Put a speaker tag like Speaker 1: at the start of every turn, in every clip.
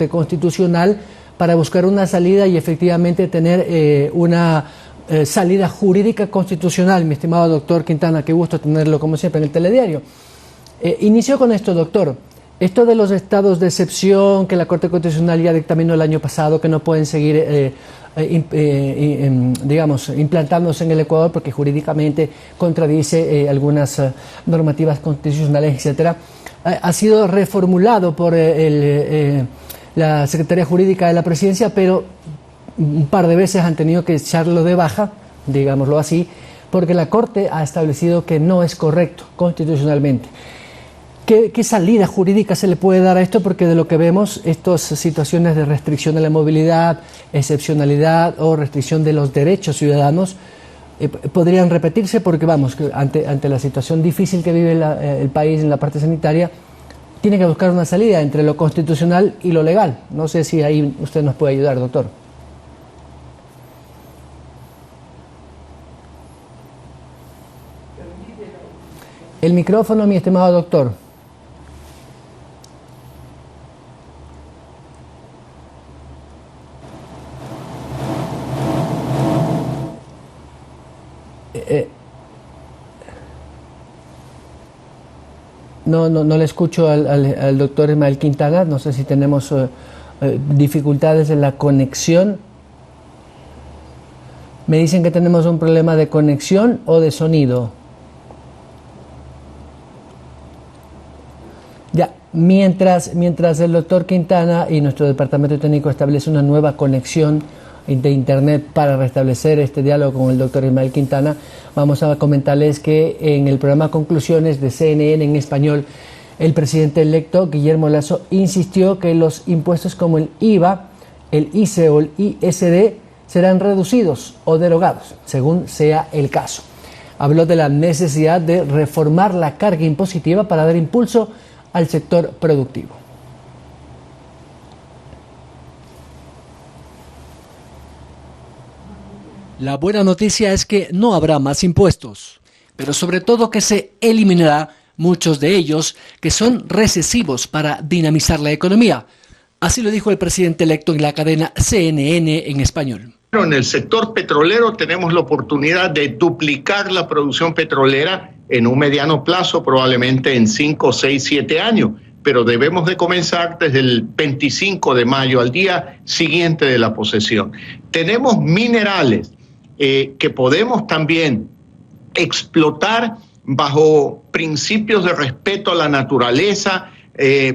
Speaker 1: Constitucional para buscar una salida y efectivamente tener una salida jurídica constitucional. Mi estimado doctor Quintana, qué gusto tenerlo como siempre en el Telediario. Inició con esto, doctor. Esto de los estados de excepción que la Corte Constitucional ya dictaminó el año pasado, que no pueden seguir, digamos, implantándose en el Ecuador porque jurídicamente contradice algunas normativas constitucionales, etcétera, ha sido reformulado por la Secretaría Jurídica de la Presidencia, pero un par de veces han tenido que echarlo de baja, digámoslo así, porque la Corte ha establecido que no es correcto constitucionalmente. ¿Qué salida jurídica se le puede dar a esto? Porque de lo que vemos, estas situaciones de restricción de la movilidad, excepcionalidad o restricción de los derechos ciudadanos podrían repetirse porque, vamos, ante la situación difícil que vive el país en la parte sanitaria, tiene que buscar una salida entre lo constitucional y lo legal. No sé si ahí usted nos puede ayudar, doctor. El micrófono, mi estimado doctor. No le escucho al doctor Ismael Quintana. No sé si tenemos dificultades en la conexión. Me dicen que tenemos un problema de conexión o de sonido. Ya, mientras el doctor Quintana y nuestro departamento técnico establece una nueva conexión de internet para restablecer este diálogo con el doctor Ismael Quintana, vamos a comentarles que en el programa Conclusiones de CNN en español, el presidente electo Guillermo Lasso insistió que los impuestos como el IVA, el ICE o el ISD serán reducidos o derogados, según sea el caso. Habló de la necesidad de reformar la carga impositiva para dar impulso al sector productivo.
Speaker 2: La buena noticia es que no habrá más impuestos, pero sobre todo que se eliminará muchos de ellos que son recesivos para dinamizar la economía. Así lo dijo el presidente electo en la cadena CNN en español.
Speaker 3: En el sector petrolero tenemos la oportunidad de duplicar la producción petrolera en un mediano plazo, probablemente en 5, 6, 7 años. Pero debemos de comenzar desde el 25 de mayo, al día siguiente de la posesión. Tenemos minerales que podemos también explotar bajo principios de respeto a la naturaleza,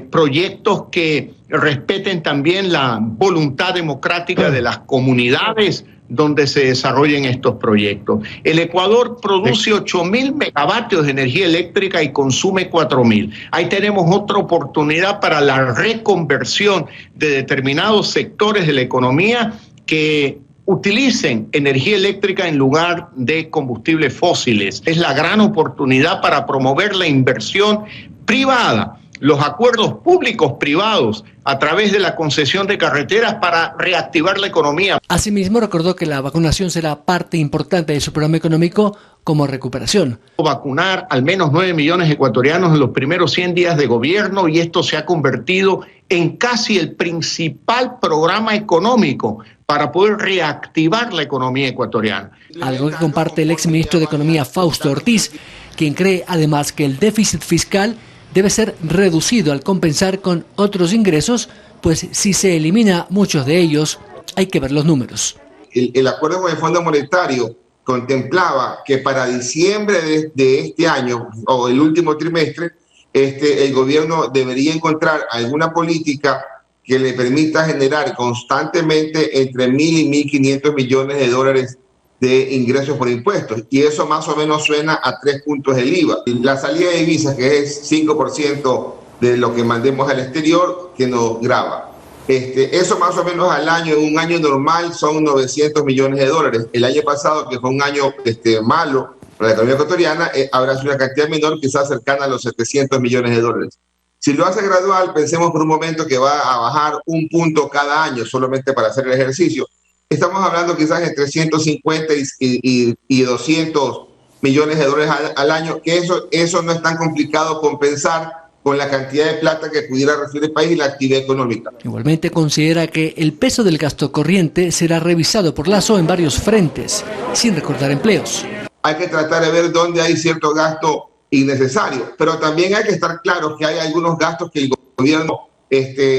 Speaker 3: proyectos que respeten también la voluntad democrática de las comunidades donde se desarrollen estos proyectos. El Ecuador produce 8.000 megavatios de energía eléctrica y consume 4.000. Ahí tenemos otra oportunidad para la reconversión de determinados sectores de la economía que utilicen energía eléctrica en lugar de combustibles fósiles. Es la gran oportunidad para promover la inversión privada, los acuerdos públicos-privados a través de la concesión de carreteras para reactivar la economía.
Speaker 2: Asimismo, recordó que la vacunación será parte importante de su programa económico como recuperación.
Speaker 3: Vacunar al menos 9 millones de ecuatorianos en los primeros 100 días de gobierno, y esto se ha convertido en casi el principal programa económico para poder reactivar la economía ecuatoriana.
Speaker 2: Algo que comparte el exministro de Economía Fausto Ortiz, quien cree además que el déficit fiscal debe ser reducido al compensar con otros ingresos, pues si se elimina muchos de ellos, hay que ver los números.
Speaker 4: El acuerdo con el Fondo Monetario contemplaba que para diciembre de este año, o el último trimestre, el gobierno debería encontrar alguna política que le permita generar constantemente entre 1.000 y 1.500 millones de dólares de ingresos por impuestos, y eso más o menos suena a 3 puntos del IVA. La salida de divisas, que es 5% de lo que mandemos al exterior, que nos grava. Eso más o menos al año, en un año normal, son 900 millones de dólares. El año pasado, que fue un año malo para la economía ecuatoriana, habrá sido una cantidad menor, quizás cercana a los 700 millones de dólares. Si lo hace gradual, pensemos por un momento que va a bajar 1 punto cada año, solamente para hacer el ejercicio. Estamos hablando quizás entre 150 y 200 millones de dólares al año, que eso no es tan complicado compensar con la cantidad de plata que pudiera recibir el país y la actividad económica.
Speaker 2: Igualmente considera que el peso del gasto corriente será revisado por Lasso en varios frentes, sin recortar empleos.
Speaker 4: Hay que tratar de ver dónde hay cierto gasto innecesario, pero también hay que estar claros que hay algunos gastos que el gobierno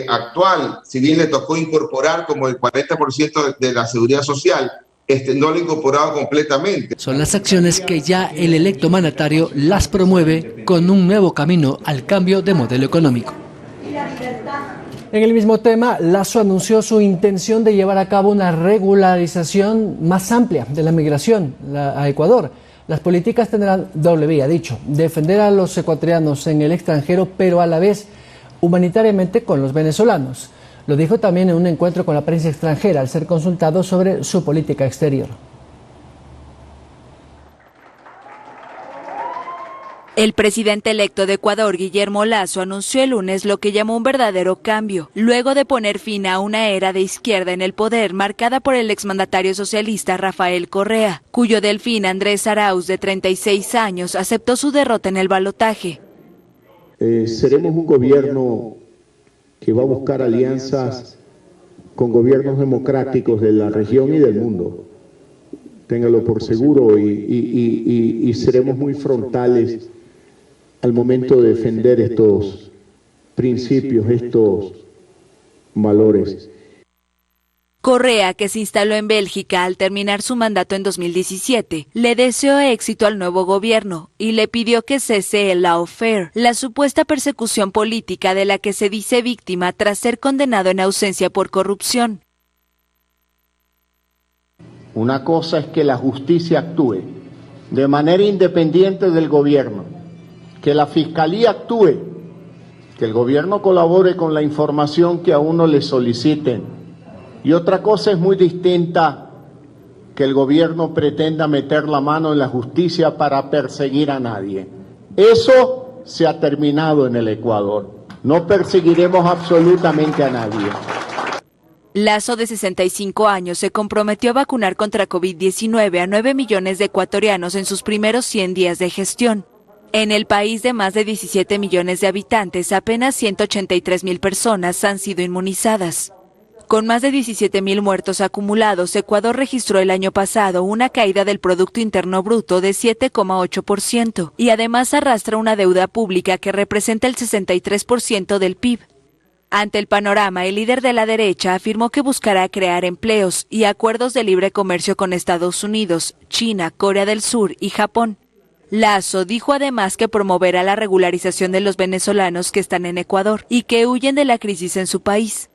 Speaker 4: actual, si bien le tocó incorporar como el 40% de la seguridad social, no lo ha incorporado completamente.
Speaker 2: Son las acciones que ya el electo mandatario las promueve con un nuevo camino al cambio de modelo económico.
Speaker 1: En el mismo tema, Lasso anunció su intención de llevar a cabo una regularización más amplia de la migración a Ecuador. Las políticas tendrán doble vía, dicho, defender a los ecuatorianos en el extranjero, pero a la vez humanitariamente con los venezolanos. Lo dijo también en un encuentro con la prensa extranjera al ser consultado sobre su política exterior.
Speaker 5: El presidente electo de Ecuador, Guillermo Lasso, anunció el lunes lo que llamó un verdadero cambio, luego de poner fin a una era de izquierda en el poder marcada por el exmandatario socialista Rafael Correa, cuyo delfín Andrés Arauz, de 36 años, aceptó su derrota en el balotaje.
Speaker 6: Seremos un gobierno que va a buscar alianzas con gobiernos democráticos de la región y del mundo. Téngalo por seguro y seremos muy frontales al momento de defender estos principios, estos valores.
Speaker 5: Correa, que se instaló en Bélgica al terminar su mandato en 2017, le deseó éxito al nuevo gobierno y le pidió que cese el lawfare, la supuesta persecución política de la que se dice víctima tras ser condenado en ausencia por corrupción.
Speaker 6: Una cosa es que la justicia actúe de manera independiente del gobierno, que la fiscalía actúe, que el gobierno colabore con la información que a uno le soliciten. Y otra cosa es muy distinta, que el gobierno pretenda meter la mano en la justicia para perseguir a nadie. Eso se ha terminado en el Ecuador. No perseguiremos absolutamente a nadie.
Speaker 5: Lasso, de 65 años, se comprometió a vacunar contra COVID-19 a 9 millones de ecuatorianos en sus primeros 100 días de gestión. En el país de más de 17 millones de habitantes, apenas 183,000 personas han sido inmunizadas. Con más de 17,000 muertos acumulados, Ecuador registró el año pasado una caída del Producto Interno Bruto de 7,8% y además arrastra una deuda pública que representa el 63% del PIB. Ante el panorama, el líder de la derecha afirmó que buscará crear empleos y acuerdos de libre comercio con Estados Unidos, China, Corea del Sur y Japón. Lasso dijo además que promoverá la regularización de los venezolanos que están en Ecuador y que huyen de la crisis en su país.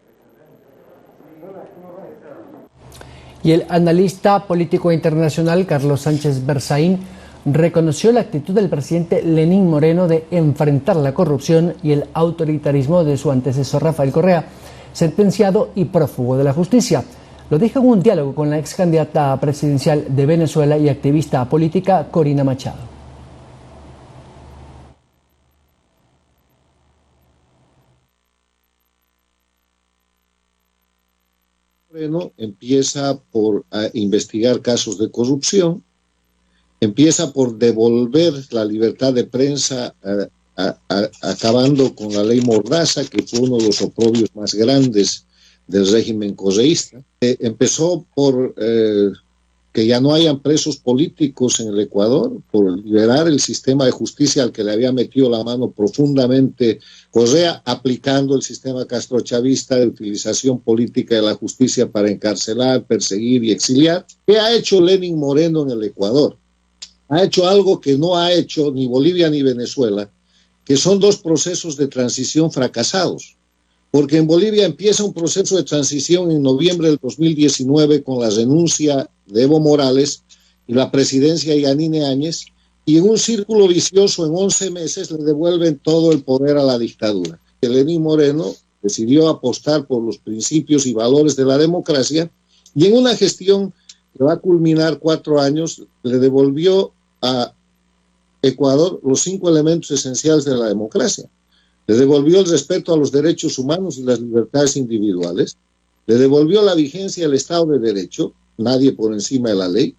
Speaker 1: Y el analista político internacional Carlos Sánchez Berzaín reconoció la actitud del presidente Lenín Moreno de enfrentar la corrupción y el autoritarismo de su antecesor Rafael Correa, sentenciado y prófugo de la justicia. Lo dijo en un diálogo con la ex candidata presidencial de Venezuela y activista política Corina Machado.
Speaker 7: Moreno empieza por investigar casos de corrupción, empieza por devolver la libertad de prensa, acabando con la ley Mordaza, que fue uno de los oprobios más grandes del régimen correísta. Empezó por que ya no hayan presos políticos en el Ecuador, por liberar el sistema de justicia al que le había metido la mano profundamente Correa, aplicando el sistema castrochavista de utilización política de la justicia para encarcelar, perseguir y exiliar. ¿Qué ha hecho Lenín Moreno en el Ecuador? Ha hecho algo que no ha hecho ni Bolivia ni Venezuela, que son dos procesos de transición fracasados. Porque en Bolivia empieza un proceso de transición en noviembre del 2019 con la renuncia de Evo Morales y la presidencia de Yanine Áñez, y en un círculo vicioso en 11 meses le devuelven todo el poder a la dictadura. Lenín Moreno decidió apostar por los principios y valores de la democracia y en una gestión que va a culminar 4 años le devolvió a Ecuador los 5 elementos esenciales de la democracia. Le devolvió el respeto a los derechos humanos y las libertades individuales, le devolvió la vigencia del Estado de Derecho, nadie por encima de la ley,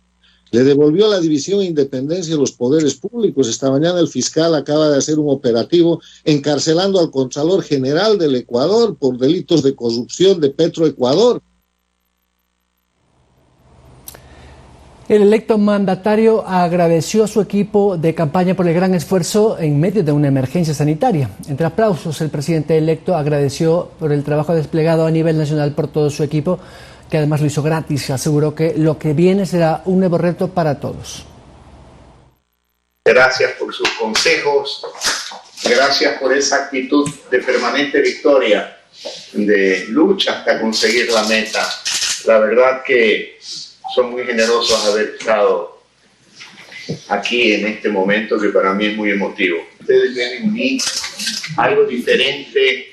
Speaker 7: le devolvió la división e independencia de los poderes públicos. Esta mañana el fiscal acaba de hacer un operativo encarcelando al Contralor General del Ecuador por delitos de corrupción de Petroecuador.
Speaker 1: El electo mandatario agradeció a su equipo de campaña por el gran esfuerzo en medio de una emergencia sanitaria. Entre aplausos, el presidente electo agradeció por el trabajo desplegado a nivel nacional por todo su equipo, que además lo hizo gratis. Aseguró que lo que viene será un nuevo reto para todos.
Speaker 3: Gracias por sus consejos, gracias por esa actitud de permanente victoria, de lucha hasta conseguir la meta. La verdad que son muy generosos haber estado aquí en este momento que para mí es muy emotivo. Ustedes ven en mí algo diferente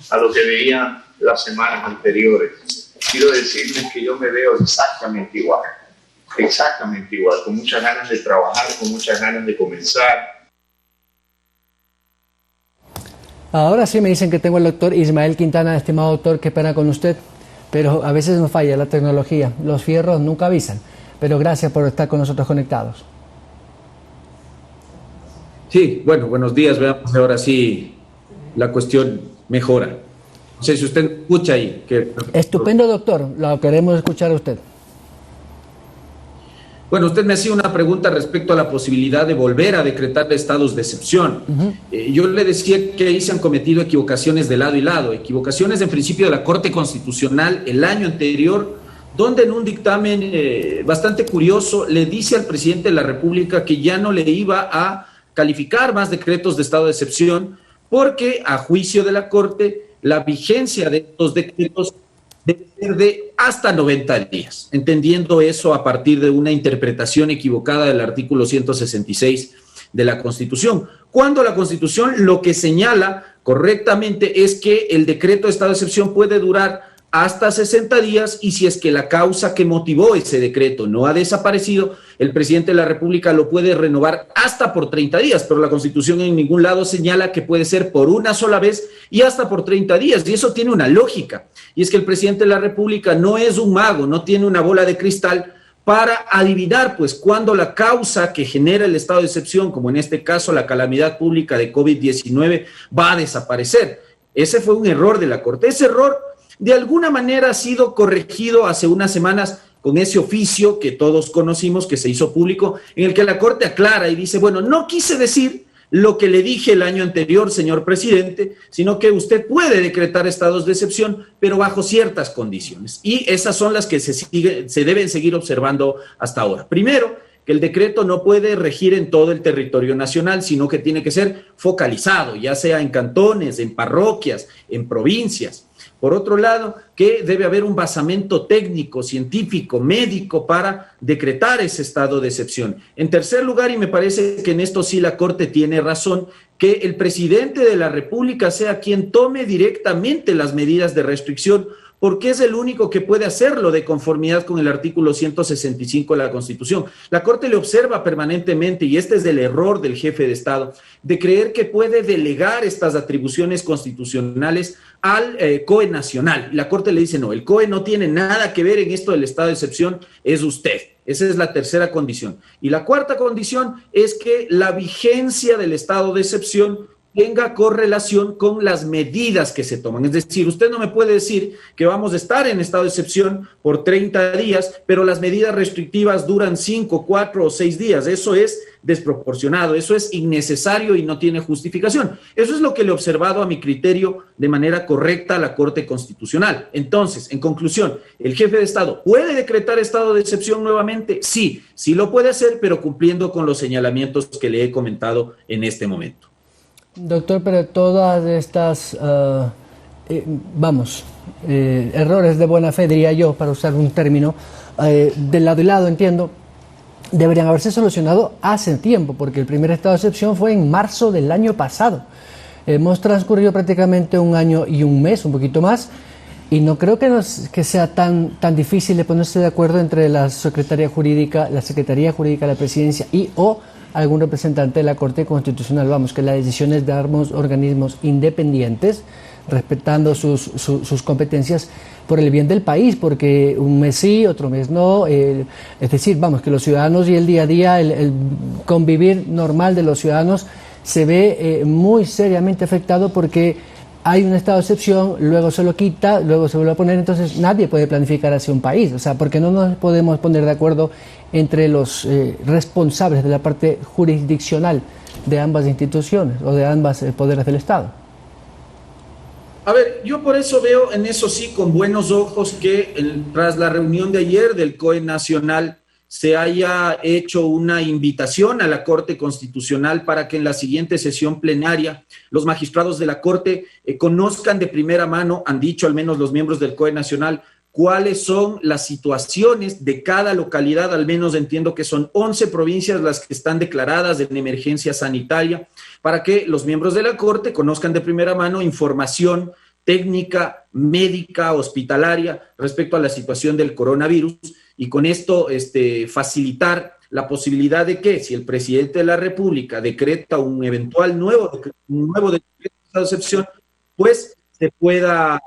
Speaker 3: a lo que veían las semanas anteriores. Quiero decirles que yo me veo exactamente igual, con muchas ganas de trabajar, con muchas ganas de comenzar.
Speaker 1: Ahora sí me dicen que tengo al doctor Ismael Quintana. Estimado doctor, qué pena con usted, pero a veces nos falla la tecnología. Los fierros nunca avisan, pero gracias por estar con nosotros conectados.
Speaker 8: Sí, bueno, buenos días. Veamos ahora sí la cuestión mejora. No sé si usted escucha ahí.
Speaker 1: Estupendo, doctor. Lo queremos escuchar a usted.
Speaker 8: Bueno, usted me hacía una pregunta respecto a la posibilidad de volver a decretar estados de excepción. Yo le decía que ahí se han cometido equivocaciones de lado y lado, equivocaciones en principio de la Corte Constitucional el año anterior, donde en un dictamen bastante curioso le dice al presidente de la República que ya no le iba a calificar más decretos de estado de excepción, porque a juicio de la Corte la vigencia de estos decretos debe ser de hasta 90 días, entendiendo eso a partir de una interpretación equivocada del artículo 166 de la Constitución, cuando la Constitución lo que señala correctamente es que el decreto de estado de excepción puede durar hasta 60 días y si es que la causa que motivó ese decreto no ha desaparecido, el presidente de la República lo puede renovar hasta por 30 días, pero la Constitución en ningún lado señala que puede ser por una sola vez y hasta por 30 días, y eso tiene una lógica, y es que el presidente de la República no es un mago, no tiene una bola de cristal para adivinar, pues, cuándo la causa que genera el estado de excepción, como en este caso la calamidad pública de COVID-19, va a desaparecer. Ese fue un error de la Corte. Ese error de alguna manera ha sido corregido hace unas semanas con ese oficio que todos conocimos, que se hizo público, en el que la Corte aclara y dice, bueno, no quise decir lo que le dije el año anterior, señor presidente, sino que usted puede decretar estados de excepción, pero bajo ciertas condiciones. Y esas son las que se deben seguir observando hasta ahora. Primero, que el decreto no puede regir en todo el territorio nacional, sino que tiene que ser focalizado, ya sea en cantones, en parroquias, en provincias. Por otro lado, que debe haber un basamento técnico, científico, médico para decretar ese estado de excepción. En tercer lugar, y me parece que en esto sí la Corte tiene razón, que el presidente de la República sea quien tome directamente las medidas de restricción, porque es el único que puede hacerlo de conformidad con el artículo 165 de la Constitución. La Corte le observa permanentemente, y este es el error del jefe de Estado, de creer que puede delegar estas atribuciones constitucionales al COE nacional. La Corte le dice, no, el COE no tiene nada que ver en esto del estado de excepción, es usted. Esa es la tercera condición. Y la cuarta condición es que la vigencia del estado de excepción tenga correlación con las medidas que se toman. Es decir, usted no me puede decir que vamos a estar en estado de excepción por 30 días, pero las medidas restrictivas duran 5, 4 o 6 días. Eso es desproporcionado, eso es innecesario y no tiene justificación. Eso es lo que le he observado a mi criterio de manera correcta a la Corte Constitucional. Entonces, en conclusión, ¿el jefe de Estado puede decretar estado de excepción nuevamente? Sí, sí lo puede hacer, pero cumpliendo con los señalamientos que le he comentado en este momento.
Speaker 1: Doctor, pero todas estas, errores de buena fe, diría yo, para usar un término, de lado y lado, entiendo, deberían haberse solucionado hace tiempo, porque el primer estado de excepción fue en marzo del año pasado. Hemos transcurrido prácticamente un año y un mes, un poquito más, y no creo que sea tan difícil de ponerse de acuerdo entre la Secretaría Jurídica de la Presidencia y o algún representante de la Corte Constitucional. Vamos, que las decisiones de ambos organismos independientes respetando sus competencias por el bien del país, porque un mes sí, otro mes no, es decir, vamos, que los ciudadanos y el día a día, el convivir normal de los ciudadanos se ve muy seriamente afectado porque hay un estado de excepción, luego se lo quita, luego se vuelve a poner, entonces nadie puede planificar hacia un país, o sea, porque no nos podemos poner de acuerdo entre los responsables de la parte jurisdiccional de ambas instituciones o de ambos poderes del Estado.
Speaker 8: A ver, yo por eso veo en eso sí con buenos ojos que tras la reunión de ayer del COE Nacional se haya hecho una invitación a la Corte Constitucional para que en la siguiente sesión plenaria los magistrados de la Corte conozcan de primera mano, han dicho al menos los miembros del COE Nacional, cuáles son las situaciones de cada localidad. Al menos entiendo que son 11 provincias las que están declaradas en emergencia sanitaria, para que los miembros de la Corte conozcan de primera mano información técnica, médica, hospitalaria respecto a la situación del coronavirus, y con esto facilitar la posibilidad de que, si el presidente de la República decreta un eventual nuevo decreto de estado de excepción, pues se pueda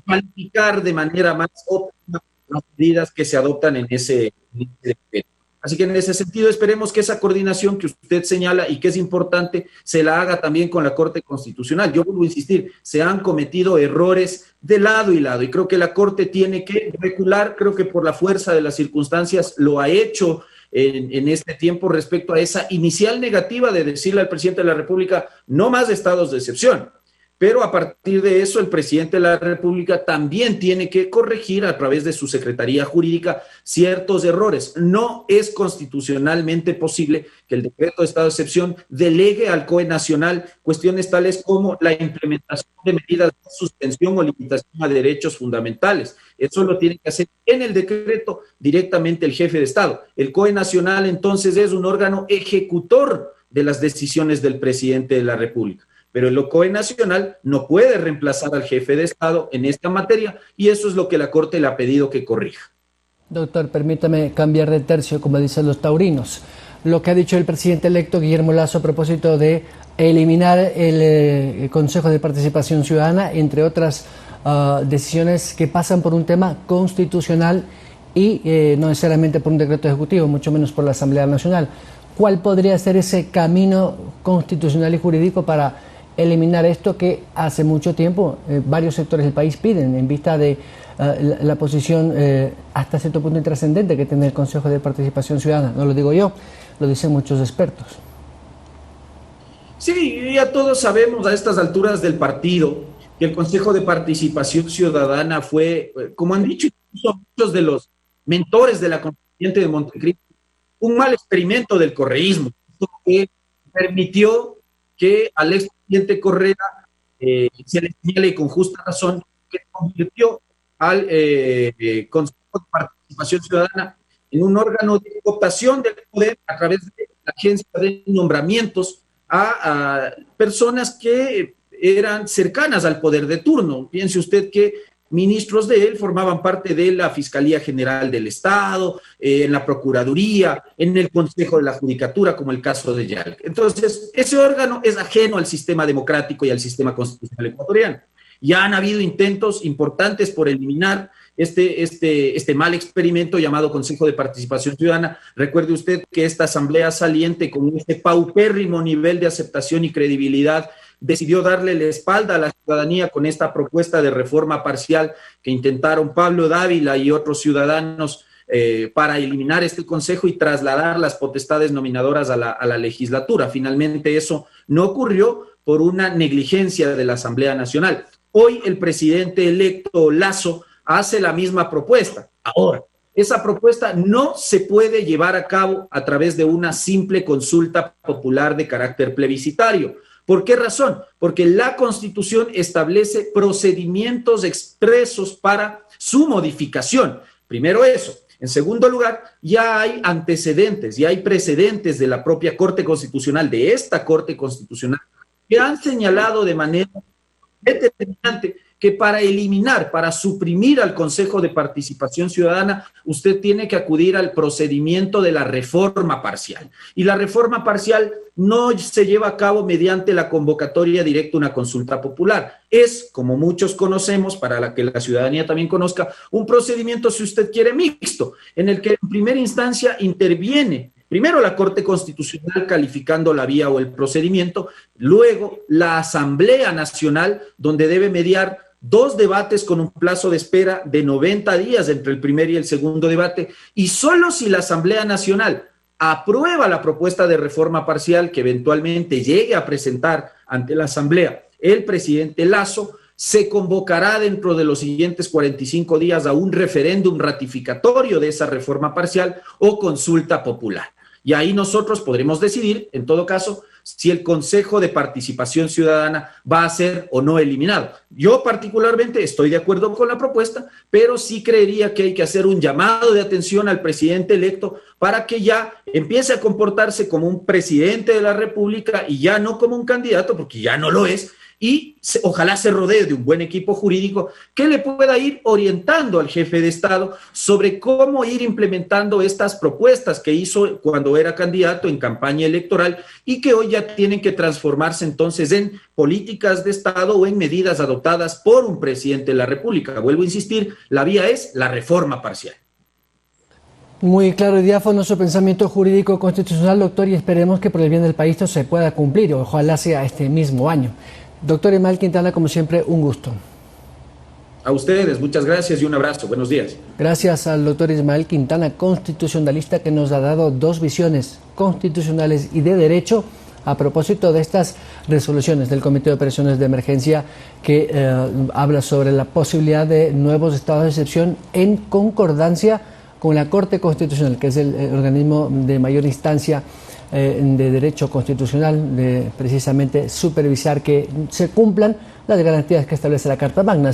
Speaker 8: planificar de manera más óptima las medidas que se adoptan en ese decreto. Así que en ese sentido esperemos que esa coordinación que usted señala y que es importante se la haga también con la Corte Constitucional. Yo vuelvo a insistir, se han cometido errores de lado y lado y creo que la Corte tiene que recular, creo que por la fuerza de las circunstancias lo ha hecho en este tiempo respecto a esa inicial negativa de decirle al presidente de la República no más estados de excepción. Pero a partir de eso, el presidente de la República también tiene que corregir a través de su Secretaría Jurídica ciertos errores. No es constitucionalmente posible que el decreto de estado de excepción delegue al COE Nacional cuestiones tales como la implementación de medidas de suspensión o limitación a derechos fundamentales. Eso lo tiene que hacer en el decreto directamente el jefe de Estado. El COE Nacional entonces es un órgano ejecutor de las decisiones del presidente de la República. Pero el COE Nacional no puede reemplazar al jefe de Estado en esta materia y eso es lo que la Corte le ha pedido que corrija.
Speaker 1: Doctor, permítame cambiar de tercio, como dicen los taurinos. Lo que ha dicho el presidente electo Guillermo Lasso a propósito de eliminar el Consejo de Participación Ciudadana, entre otras decisiones que pasan por un tema constitucional y no necesariamente por un decreto ejecutivo, mucho menos por la Asamblea Nacional. ¿Cuál podría ser ese camino constitucional y jurídico para eliminar esto que hace mucho tiempo varios sectores del país piden en vista de la posición hasta cierto punto intrascendente que tiene el Consejo de Participación Ciudadana? No lo digo yo, lo dicen muchos expertos.
Speaker 8: Sí, ya todos sabemos a estas alturas del partido que el Consejo de Participación Ciudadana fue, como han dicho incluso muchos de los mentores de la Constituyente de Montecristo, un mal experimento del correísmo, que permitió que al expresidente Correa se le señale con justa razón que convirtió al Consejo de Participación Ciudadana en un órgano de votación del poder a través de la agencia de nombramientos a personas que eran cercanas al poder de turno. Piense usted que ministros de él formaban parte de la Fiscalía General del Estado, en la Procuraduría, en el Consejo de la Judicatura, como el caso de Yalc. Entonces, ese órgano es ajeno al sistema democrático y al sistema constitucional ecuatoriano. Ya han habido intentos importantes por eliminar este mal experimento llamado Consejo de Participación Ciudadana. Recuerde usted que esta asamblea saliente, con este paupérrimo nivel de aceptación y credibilidad, decidió darle la espalda a la ciudadanía con esta propuesta de reforma parcial que intentaron Pablo Dávila y otros ciudadanos para eliminar este consejo y trasladar las potestades nominadoras a la legislatura. Finalmente eso no ocurrió por una negligencia de la Asamblea Nacional. Hoy el presidente electo Lasso hace la misma propuesta. Ahora, esa propuesta no se puede llevar a cabo a través de una simple consulta popular de carácter plebiscitario. ¿Por qué razón? Porque la Constitución establece procedimientos expresos para su modificación. Primero eso. En segundo lugar, ya hay antecedentes, ya hay precedentes de la propia Corte Constitucional, de esta Corte Constitucional, que han señalado de manera determinante que para eliminar, para suprimir al Consejo de Participación Ciudadana, usted tiene que acudir al procedimiento de la reforma parcial. Y la reforma parcial no se lleva a cabo mediante la convocatoria directa a una consulta popular. Es, como muchos conocemos, para que la ciudadanía también conozca, un procedimiento, si usted quiere, mixto, en el que en primera instancia interviene primero la Corte Constitucional calificando la vía o el procedimiento, luego la Asamblea Nacional, donde debe mediar 2 debates con un plazo de espera de 90 días entre el primer y el segundo debate, y solo si la Asamblea Nacional aprueba la propuesta de reforma parcial que eventualmente llegue a presentar ante la Asamblea el presidente Lasso, se convocará dentro de los siguientes 45 días a un referéndum ratificatorio de esa reforma parcial o consulta popular. Y ahí nosotros podremos decidir, en todo caso, si el Consejo de Participación Ciudadana va a ser o no eliminado. Yo particularmente estoy de acuerdo con la propuesta, pero sí creería que hay que hacer un llamado de atención al presidente electo para que ya empiece a comportarse como un presidente de la República y ya no como un candidato, porque ya no lo es, y ojalá se rodee de un buen equipo jurídico que le pueda ir orientando al jefe de Estado sobre cómo ir implementando estas propuestas que hizo cuando era candidato en campaña electoral y que hoy ya tienen que transformarse entonces en políticas de Estado o en medidas adoptadas por un presidente de la República. Vuelvo a insistir, la vía es la reforma parcial.
Speaker 1: Muy claro y diáfano su pensamiento jurídico constitucional, doctor, y esperemos que por el bien del país esto se pueda cumplir, ojalá sea este mismo año. Doctor Ismael Quintana, como siempre, un gusto.
Speaker 8: A ustedes, muchas gracias y un abrazo. Buenos días.
Speaker 1: Gracias al doctor Ismael Quintana, constitucionalista, que nos ha dado 2 visiones constitucionales y de derecho a propósito de estas resoluciones del Comité de Operaciones de Emergencia que habla sobre la posibilidad de nuevos estados de excepción en concordancia con la Corte Constitucional, que es el organismo de mayor instancia de derecho constitucional, de precisamente supervisar que se cumplan las garantías que establece la Carta Magna.